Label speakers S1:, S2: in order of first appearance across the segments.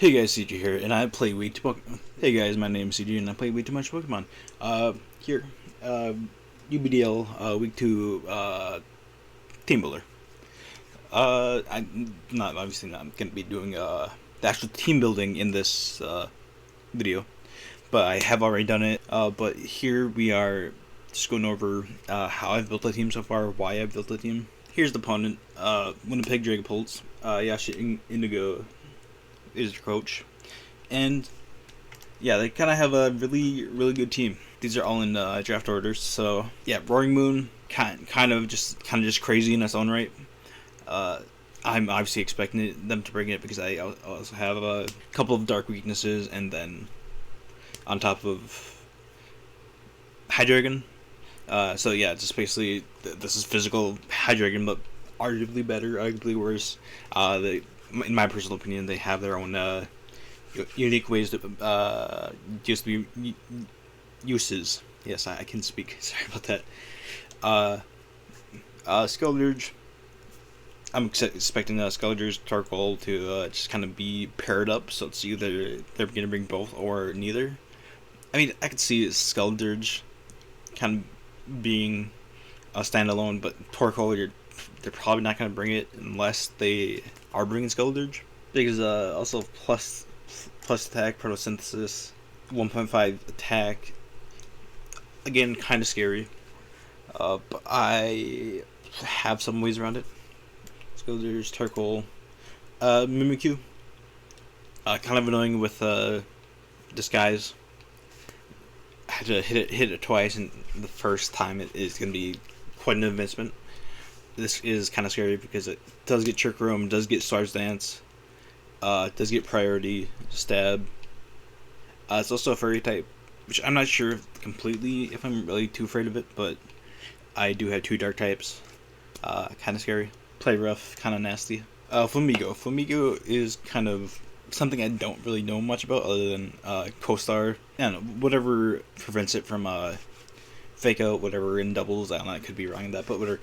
S1: Hey guys, CG here, and I play way too much. Hey guys, my name is CG, and I play way too much Pokemon. Here, UBDL Week 2 Team Builder. I'm not obviously not going to be doing the actual team building in this video, but I have already done it. But here we are, just going over how I've built a team so far, why I've built a team. Here's the opponent, Winnipeg Dragapults. Yashi Indigo is your coach, and yeah, they kind of have a really good team. These are all in draft orders. So yeah, Roaring Moon, kind of just crazy in its own right. I'm obviously expecting them to bring it because I also have a couple of dark weaknesses, and then on top of Hydreigon. So yeah, just basically this is physical Hydreigon, but arguably better, arguably worse. In my personal opinion, they have their own unique ways to just be uses. Yes, I can speak. Sorry about that. Skeldurge. I'm expecting Skeldurge Torkoal to just kind of be paired up, so it's either they're going to bring both or neither. I mean, I could see Skeldurge kind of being a standalone, but Torkoal, they're probably not going to bring it unless they are bringing Skeldurge, because also plus attack, photosynthesis, 1.5 attack. Again, kind of scary, but I have some ways around it. Skeldurge, Torkoal, Mimikyu. Kind of annoying with disguise. I had to hit it twice, and the first time it is going to be quite an investment. This is kind of scary because it does get Trick Room, does get Slarge Dance, does get Priority, Stab. It's also a Furry type, which I'm not sure completely if I'm really too afraid of it, but I do have two Dark types. Kind of scary. Play rough, kind of nasty. Flamigo. Flamigo is kind of something I don't really know much about other than Co-Star. I don't know, whatever prevents it from fake out, whatever in doubles. I don't know, I could be wrong in that, but whatever.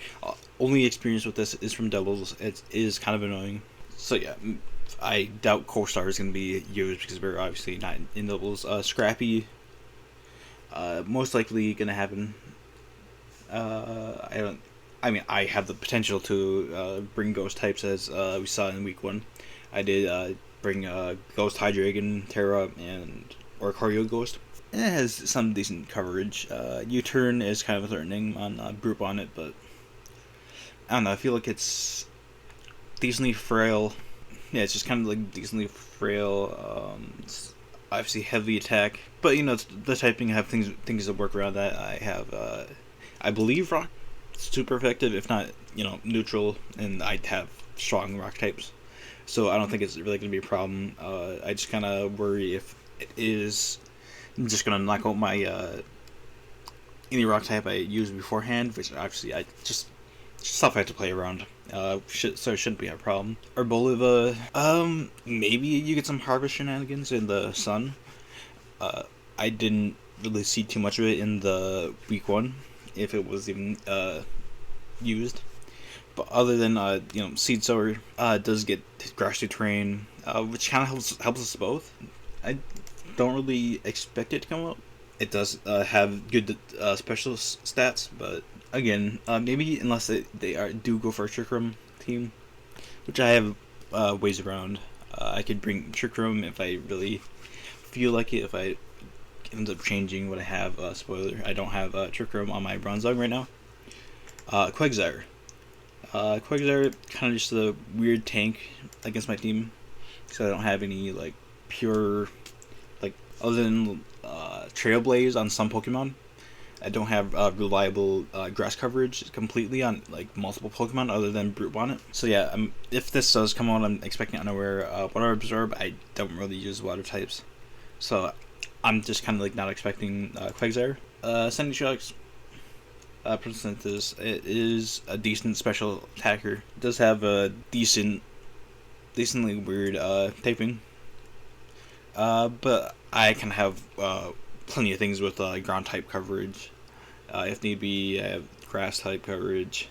S1: Only experience with this is from doubles. It is kind of annoying. So yeah, I doubt Co-Star is going to be used because we're obviously not in doubles. Scrappy, most likely going to happen. I mean, I have the potential to bring ghost types, as we saw in week 1. I did bring Ghost Hydreigon, Terra, and Oricorio Ghost. And it has some decent coverage. U-Turn is kind of threatening on Brute Bonnet, but I don't know, I feel like it's decently frail. Yeah, it's just kind of like decently frail. It's obviously heavy attack, but you know, it's the typing. I have things that work around that. I have, I believe, Rock super effective, if not, you know, neutral, and I have strong rock types, so I don't think it's really going to be a problem. I just kind of worry if it is just going to knock out my any rock type I used beforehand, which obviously I just stuff I have to play around. So it shouldn't be a problem. Arboliva, maybe you get some harvest shenanigans in the sun. I didn't really see too much of it in the week 1, if it was even used. But other than you know, Seed Sower does get Grass to Terrain, which kind of helps us both. I don't really expect it to come up. It does have good special stats, but again, maybe unless they do go for a Trick Room team, which I have ways around. I could bring Trick Room if I really feel like it. If I end up changing what I have, spoiler, I don't have Trick Room on my Bronzong right now. Quagsire. Quagsire, kind of just a weird tank against my team, because I don't have any like pure, like, other than Trailblaze on some Pokemon. I don't have reliable grass coverage completely on like multiple Pokemon other than Brute Bonnet. So yeah, if this does come on, I'm expecting Unaware. Water Absorb, I don't really use water types, so I'm just kind of like not expecting Quagsire. Sandy Shocks, Photosynthesis, it is a decent special attacker. It does have a decently weird typing. But I can have plenty of things with ground type coverage. If need be, I have grass type coverage.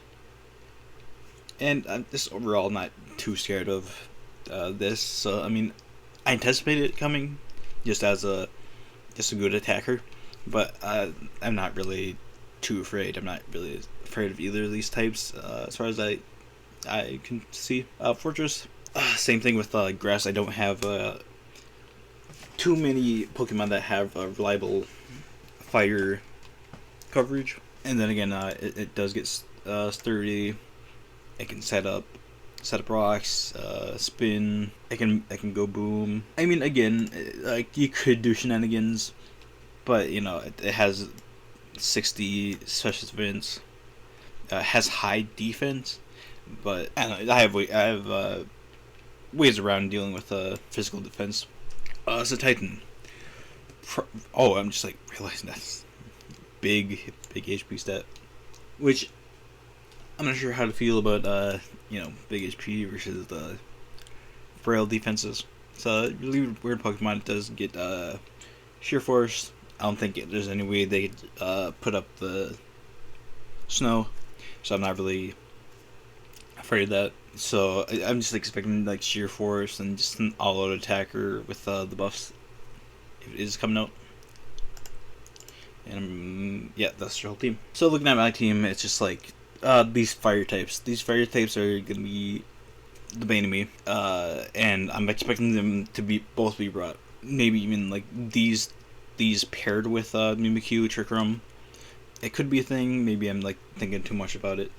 S1: And I'm just overall not too scared of this. So, I mean, I anticipated it coming, just as a good attacker, but I'm not really too afraid. I'm not really afraid of either of these types, as far as I can see. Fortress, same thing with grass. I don't have too many Pokemon that have reliable fire coverage, and then again, it does get sturdy. It can set up rocks, spin. I can go boom. I mean, again, like you could do shenanigans, but you know it has 60 special defense. Has high defense, but I don't know, I have ways around dealing with physical defense. It's a Titan. I'm just like realizing that's big HP stat, which I'm not sure how to feel about big HP versus the frail defenses. So really weird Pokemon. It does get sheer force. I don't think there's any way they could put up the snow, so I'm not really afraid of that. So I'm just expecting like sheer force and just an all-out attacker with the buffs if it is coming out. And yeah, that's your whole team. So looking at my team, it's just like these fire types. These fire types are gonna be the bane of me, and I'm expecting them to both be brought. Maybe even like these paired with Mimikyu, Trick Room. It could be a thing. Maybe I'm like thinking too much about it.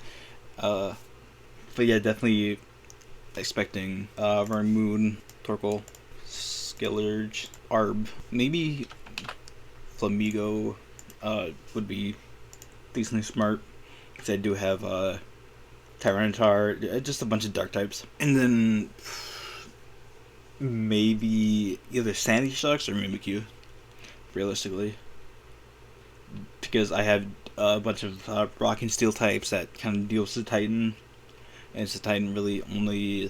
S1: But yeah, definitely expecting Vermoon, Torkoal, Skillurge, Arb, maybe Flamigo would be decently smart, because I do have Tyranitar, just a bunch of dark types. And then maybe either Sandy Shucks or Mimikyu, realistically. Because I have a bunch of rock and steel types that kind of deals with the Titan. And the Titan really only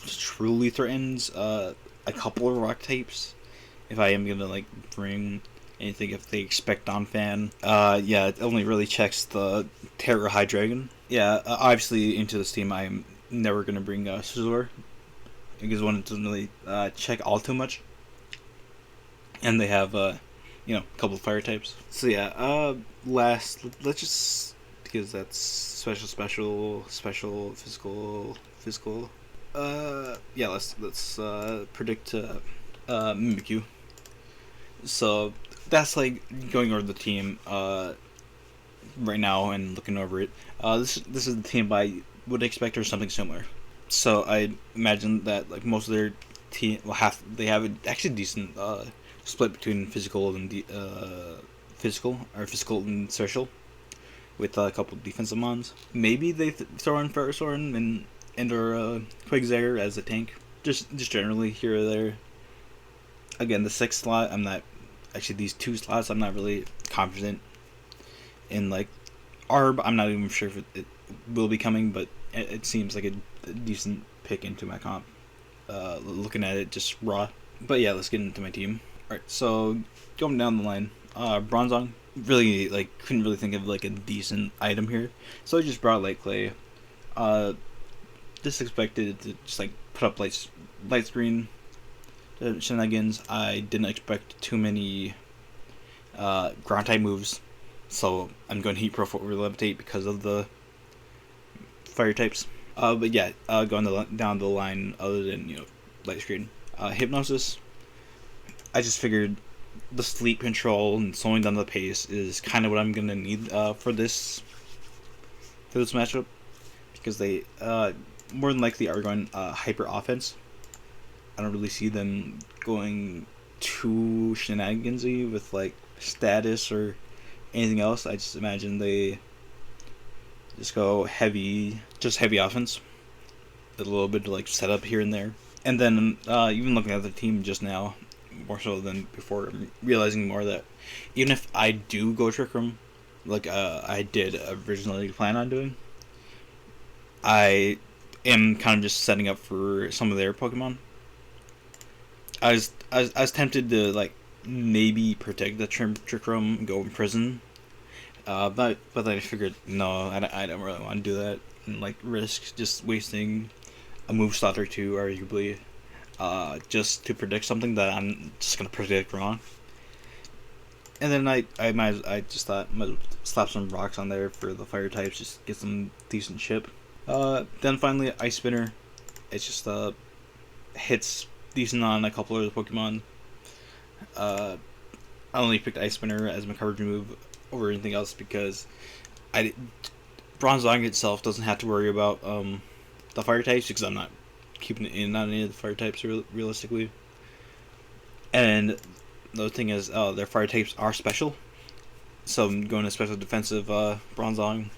S1: truly threatens a couple of rock types. If I am gonna like bring anything, if they expect on fan, yeah, it only really checks the Terra High Dragon. Yeah, obviously into this team, I'm never gonna bring Scizor, because one, it doesn't really check all too much, and they have a couple of fire types. So yeah, last, let's just, because that's special, physical. Yeah, let's predict Mimikyu. So that's like going over the team right now and looking over it. This is the team I would expect or something similar. So I imagine that like most of their team will have a actually decent split between physical and physical and social, with a couple of defensive mons. Maybe they throw in Ferrosaur and or Quagsire as a tank. Just generally here or there. Again, the 6th slot, I'm not, actually these 2 slots, I'm not really confident in. Like Arb, I'm not even sure if it will be coming, but it seems like a decent pick into my comp. Looking at it just raw. But yeah, let's get into my team. Alright, so going down the line, Bronzong, really like couldn't really think of like a decent item here, so I just brought Light Clay. Just expected it to just like put up light screen shenanigans. I didn't expect too many ground type moves, so I'm going Heat Pro Foot Levitate because of the fire types. But yeah, going down the line, other than light screen, Hypnosis. I just figured the sleep control and slowing down the pace is kind of what I'm gonna need for this matchup, because they more than likely are going hyper offense. I don't really see them going too shenanigansy with like status or anything else. I just imagine they just go heavy offense, a little bit of like setup here and there. And then even looking at the team just now, more so than before, I'm realizing more that even if I do go Trick Room, like I did originally plan on doing, I am kind of just setting up for some of their Pokemon. I was tempted to like maybe protect the Trick Room and go in prison, but then I figured no, I don't really want to do that and like risk just wasting a move slot or two, arguably, just to predict something that I'm just gonna predict wrong. And then I just thought I might slap some rocks on there for the fire types, just get some decent chip. Then finally Ice Spinner. It's just hits decent on a couple of the Pokemon. I only picked Ice Spinner as my coverage move over anything else because Bronzong itself doesn't have to worry about the fire types because I'm not keeping it in on any of the fire types realistically. And the thing is, their fire types are special, so I'm going to special defensive Bronzong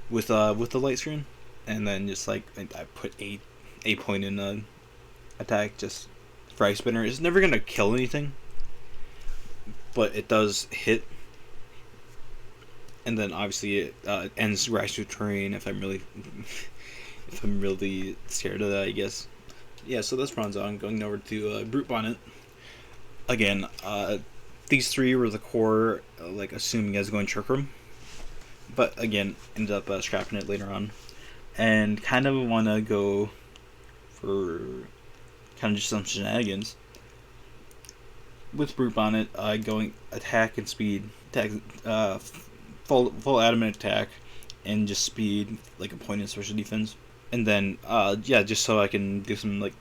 S1: with the light screen, and then just like I put 8 point in attack just for Ice Spinner. It's never gonna kill anything, but it does hit. And then obviously it ends Rise to Terrain if I'm really scared of that, I guess. Yeah, so that's Bronzong. Going over to Brute Bonnet. Again, these three were the core, like assuming I was going Trick Room. But again, ended up scrapping it later on. And kind of want to go for kind of just some shenanigans. With Brute Bonnet, going attack and speed. Attack, full adamant attack and just speed, like a point in special defense. And then, yeah, just so I can do some, like,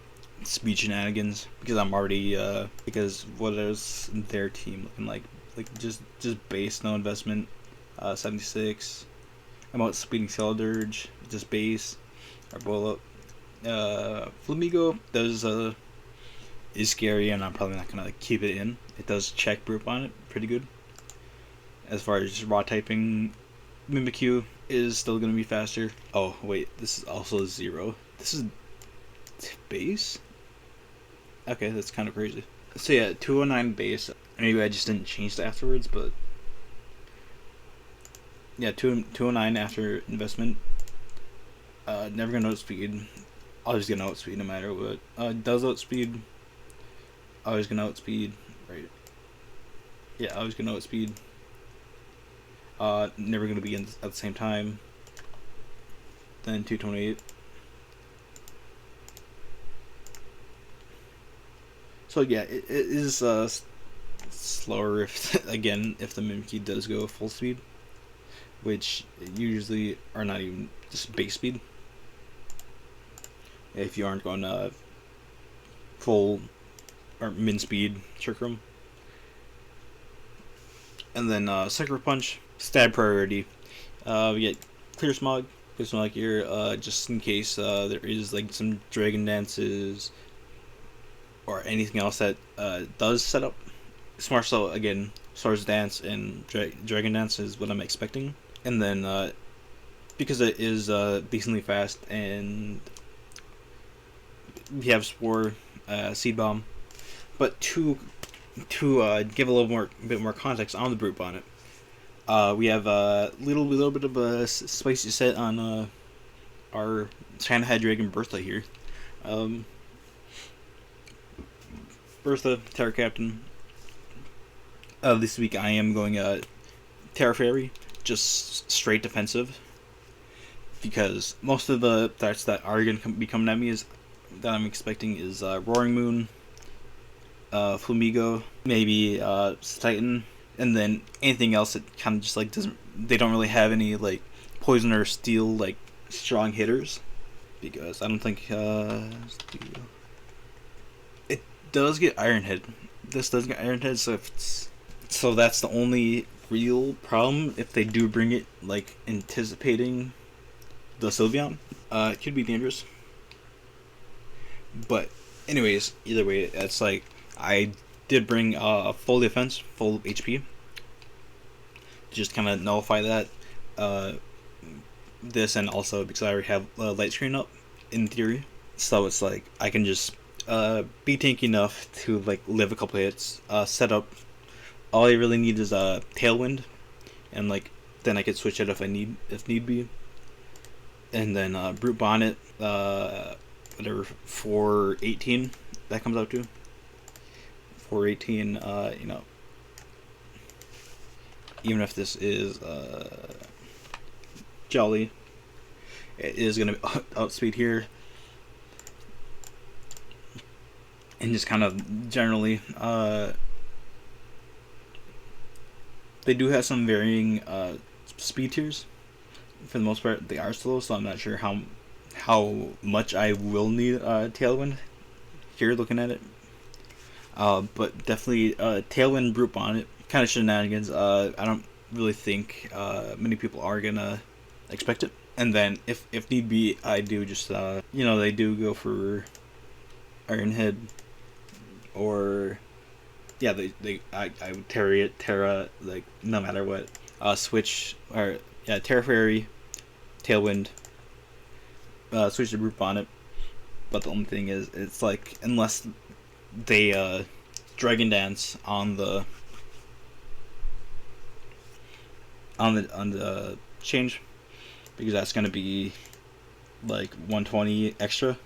S1: speed shenanigans. Because I'm already, because what is their team looking like? Like, just base, no investment. 76. I'm out speeding Celadurge, just base. Arbola. Flamigo is scary, and I'm probably not gonna keep it in. It does check Brute Bonnet pretty good. As far as raw typing, Mimikyu is still gonna be faster. Oh wait, this is also 0. This is base? Okay, that's kind of crazy. So yeah, 209 base. Maybe I just didn't change it afterwards, but yeah, 209 after investment. Never gonna outspeed. Always gonna outspeed no matter what. Does outspeed. Always gonna outspeed. Right. Yeah, always gonna outspeed. Never gonna be in at the same time. Then 228. So yeah, it is slower if again if the Mimikyu does go full speed, which usually are not even just base speed. If you aren't going full or min speed Trick Room. And then Sucker Punch, stab priority. We get Clear Smog here, just in case there is like some Dragon Dances or anything else that does set up. Smart Cell again, Swords Dance and Dragon Dance is what I'm expecting. And then because it is decently fast and we have Spore, Seed Bomb, but to give a bit more context on the Brute Bonnet, we have a little bit of a spicy set on our China Dragon Bertha here. Bertha, Terra Captain. This week I am going Terra Fairy, just straight defensive, because most of the threats that are going to be coming at me that I'm expecting is Roaring Moon, Flamigo, maybe Titan, and then anything else that kind of just like they don't really have any like poison or steel like strong hitters, because I don't think it does get Iron Head. This does get Iron Head, so that's the only real problem if they do bring it, like anticipating the Sylveon. It could be dangerous. But anyways, either way, it's like I did bring full defense, full HP, just kind of nullify that. This, and also because I already have light screen up in theory, so it's like I can just be tanky enough to like live a couple hits, set up. All I really need is a Tailwind, and like then I could switch it if need be. And then Brute Bonnet, whatever 418 that comes out to. 418, you know, even if this is Jolly, it is gonna outspeed here. and just kind of generally, they do have some varying speed tiers. For the most part, they are slow, so I'm not sure how much I will need Tailwind here looking at it. But definitely Tailwind Brute Bonnet kind of shenanigans. I don't really think many people are gonna expect it. And then if need be, I do just they do go for Iron Head, or yeah, I would Terra like no matter what. Switch, or yeah, Terra Fairy, Tailwind, switch to Brute Bonnet. But the only thing is, it's like unless they Dragon Dance on the change, because that's gonna be like 120 extra.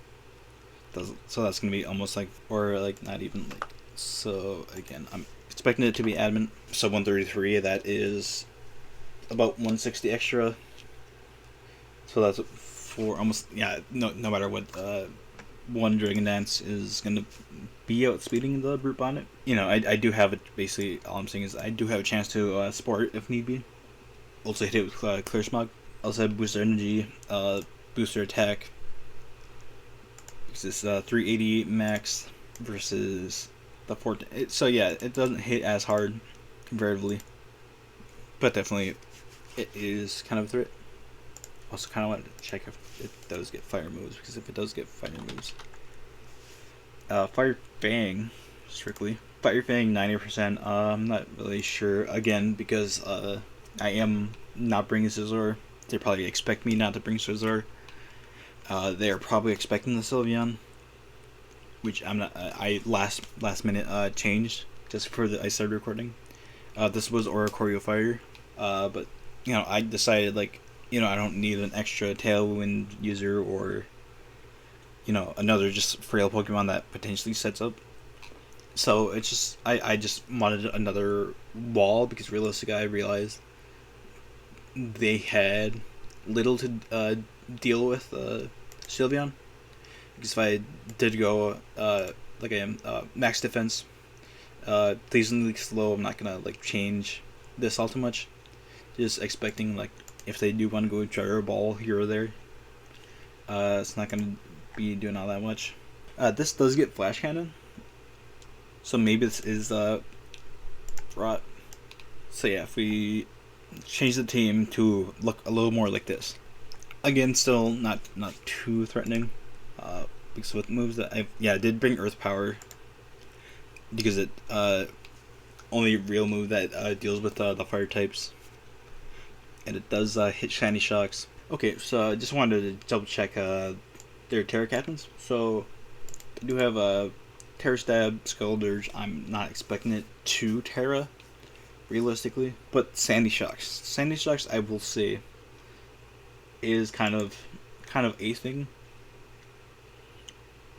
S1: So that's gonna be almost like, or like not even like. So again, I'm expecting it to be adamant. So 133. That is about 160 extra. So that's for almost, yeah. No matter what, one Dragon Dance is gonna be outspeeding the Brute Bonnet. I do have it. Basically, all I'm saying is I do have a chance to sport if need be. Also hit it with Clear Smog. Also have booster energy, booster attack. It's 380 max versus the 14. So yeah, it doesn't hit as hard comparatively, but definitely it is kind of a threat. Also, kind of wanted to check if it does get fire moves, because if it does get fire moves, Fire Fang, strictly Fire Fang 90%. I'm not really sure again, because I am not bringing Scizor. They probably expect me not to bring Scizor. They are probably expecting the Sylveon, which I'm not. I last minute changed just for I started recording. This was Oricorio Fire, but I decided like I don't need an extra Tailwind user, or another just frail Pokemon that potentially sets up. So it's just I just wanted another wall, because realistically I realized they had little to deal with Sylveon. Because if I did go like I am max defense, pleasingly slow, I'm not gonna like change this all too much. Just expecting like if they do want to go Gyro Ball here or there, it's not gonna be doing all that much. This does get Flash Cannon, so maybe this is Rot. So yeah, if we change the team to look a little more like this, again, still not too threatening. Because with moves that I did bring Earth Power, because it only real move that deals with the fire types, and it does hit Shiny Shocks. Okay, so I just wanted to double check their Terra Captains. So I do have Terra Stab, Scoldurge. I'm not expecting it to Terra, realistically, but Sandy Shocks, I will say, is kind of a thing.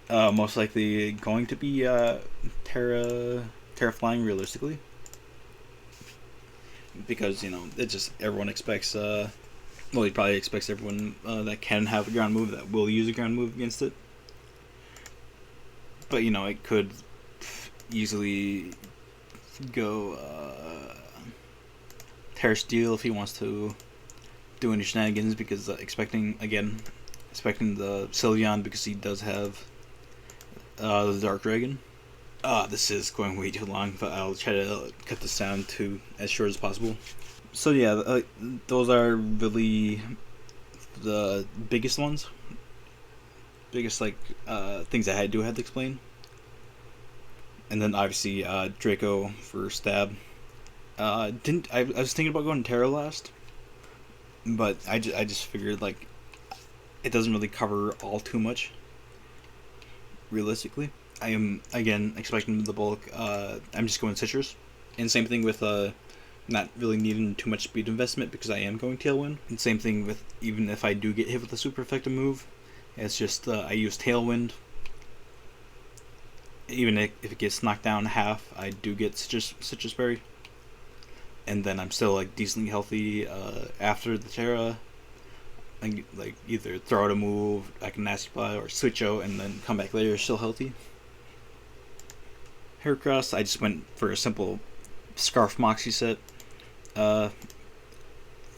S1: Most likely going to be Terra Flying, realistically, because it just everyone expects. He probably expects everyone that can have a ground move that will use a ground move against it. But it could easily go Terra Steel if he wants to do any shenanigans, because expecting the Sylveon, because he does have the Dark Dragon. This is going way too long, but I'll try to cut this down to as short as possible. So yeah, those are really the biggest ones. Biggest things I do have to explain. And then obviously Draco for Stab. I was thinking about going Terra last, but I just figured like it doesn't really cover all too much. Realistically, I am again expecting the bulk. I'm just going Citrus, and same thing with not really needing too much speed investment, because I am going Tailwind. And same thing with, even if I do get hit with a super effective move, it's just I use Tailwind. Even if it gets knocked down half, I do get Citrus Berry, and then I'm still like decently healthy after the Terra. I like either throw out a move, I can Nasty Plot, or switch out and then come back later still healthy. Heracross, I just went for a simple Scarf Moxie set.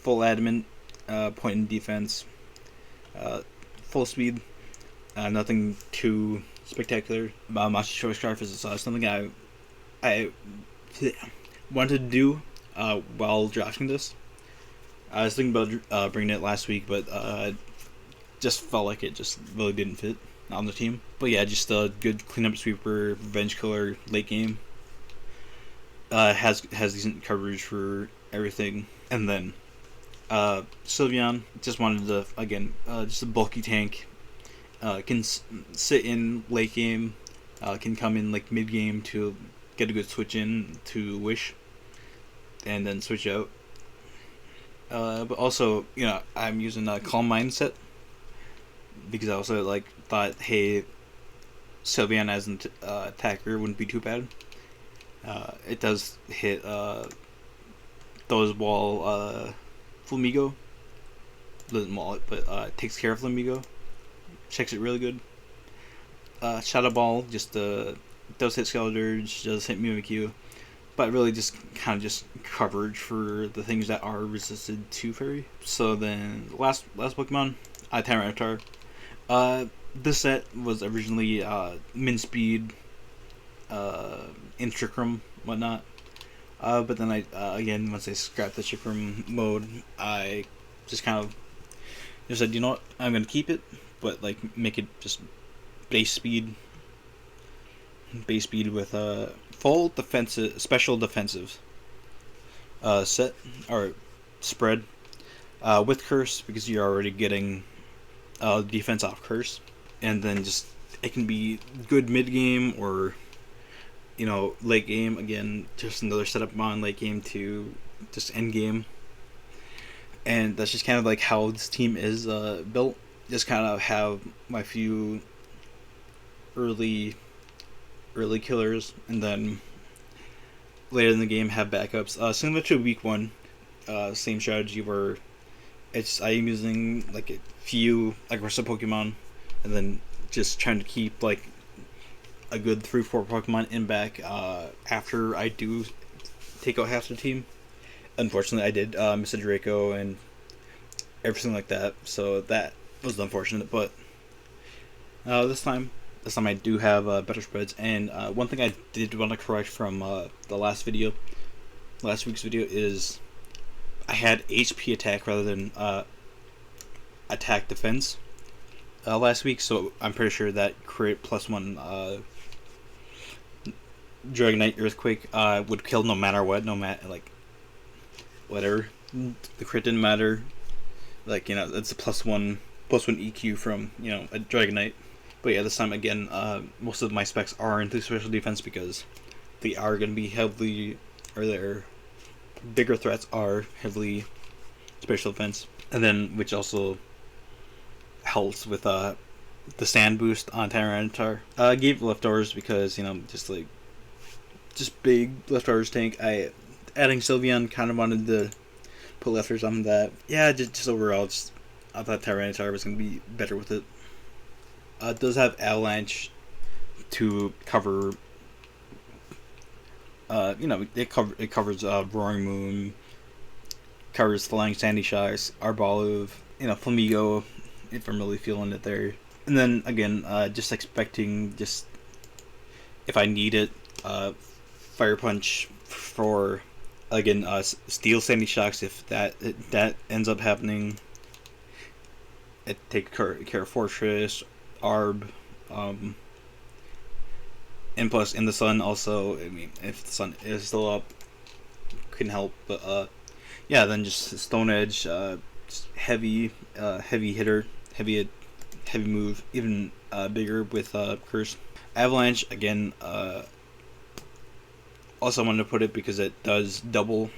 S1: Full adamant, point in defense, full speed, nothing too spectacular. Moxie Choice Scarf is something I wanted to do while drafting this. I was thinking about bringing it last week, but just felt like it just really didn't fit on the team. But yeah, just a good cleanup sweeper, revenge killer late game. Has decent coverage for everything, and then Sylveon just wanted to again just a bulky tank. Can sit in late game, can come in like mid game to get a good switch in to Wish, and then switch out. But also, I'm using a Calm Mindset because I also thought, hey, Sylveon as an attacker wouldn't be too bad. It does hit those wall Flamigo. Doesn't wall it, but takes care of Flamigo. Checks it really good. Shadow Ball just does hit Skeletor, does hit Mimikyu, but really just kind of just coverage for the things that are resisted to Fairy. So then last Pokemon, Tyranitar. This set was originally Min Speed, in Trickroom, whatnot. But then again, once I scrapped the Trickroom mode, I just kind of just said, you know what, I'm gonna keep it, but make it just base speed with full defensive, special defensive set or spread with Curse, because you're already getting defense off Curse, and then just it can be good mid game or late game. Again, just another setup on late game to just end game, and that's just kind of how this team is built. Just kind of have my few early killers, and then later in the game have backups. Similar to week 1, same strategy where I am using a few aggressive Pokemon, and then just trying to keep a good 3-4 Pokemon in back after I do take out half the team. Unfortunately, I did miss a Draco and everything like that, so that was unfortunate. But this time I do have better spreads. And one thing I did want to correct from the last week's video is I had HP attack rather than attack defense last week, so I'm pretty sure that crit +1 Dragonite Earthquake would kill no matter what, whatever. The crit didn't matter. It's a +1 EQ from a Dragonite. But yeah, this time again, most of my specs are into special defense because they are going to be heavily, or their bigger threats are heavily special defense, and then which also helps with the stand boost on Tyranitar. I gave leftovers because just big leftovers tank. Adding Sylveon, kind of wanted to put leftovers on that. Yeah, just overall, I thought Tyranitar was going to be better with it. It does have Avalanche to cover. It covers Roaring Moon, covers Flying Sandy Shocks, Arbolive, Flamigo, if I'm really feeling it there. And then again, just expecting if I need it, Fire Punch for again Steel Sandy Shocks if that ends up happening. It take care of Fortress, Arb, and plus in the sun also. I mean, if the sun is still up, couldn't help. But yeah, then just Stone Edge, just heavy hitter, heavy move, even bigger with Curse. Avalanche again. Also wanted to put it because it does double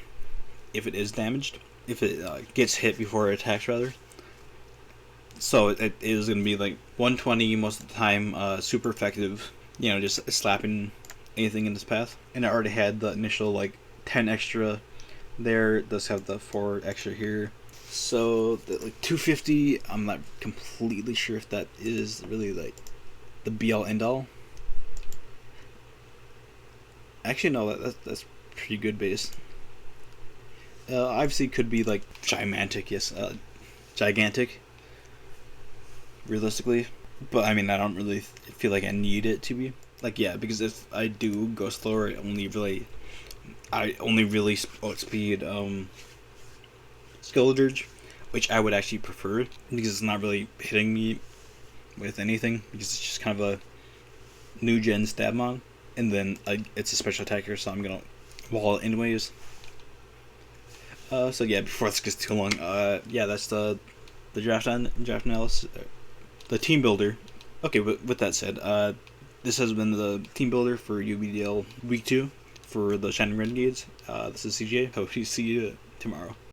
S1: if it is damaged, if it gets hit before it attacks rather. So it is going to be 120 most of the time, super effective, just slapping anything in its path. And I already had the initial 10 extra there. It does have the 4 extra here. So the 250, I'm not completely sure if that is really the be all end all. Actually, no, that's pretty good base. Obviously, could be like gigantic, yes, gigantic. Realistically, but I mean, I don't really feel like I need it to be like, yeah, because if I do go slower, I only really outspeed Skillagers, which I would actually prefer because it's not really hitting me with anything because it's just kind of a new gen stabmon, and then it's a special attacker, so I'm gonna wall it anyways. So yeah, before this gets too long, yeah, that's the draft analysis, the team builder. Okay, with that said, this has been the team builder for UBDL Week 2 for the Shining Renegades. This is CJ. Hope to see you tomorrow.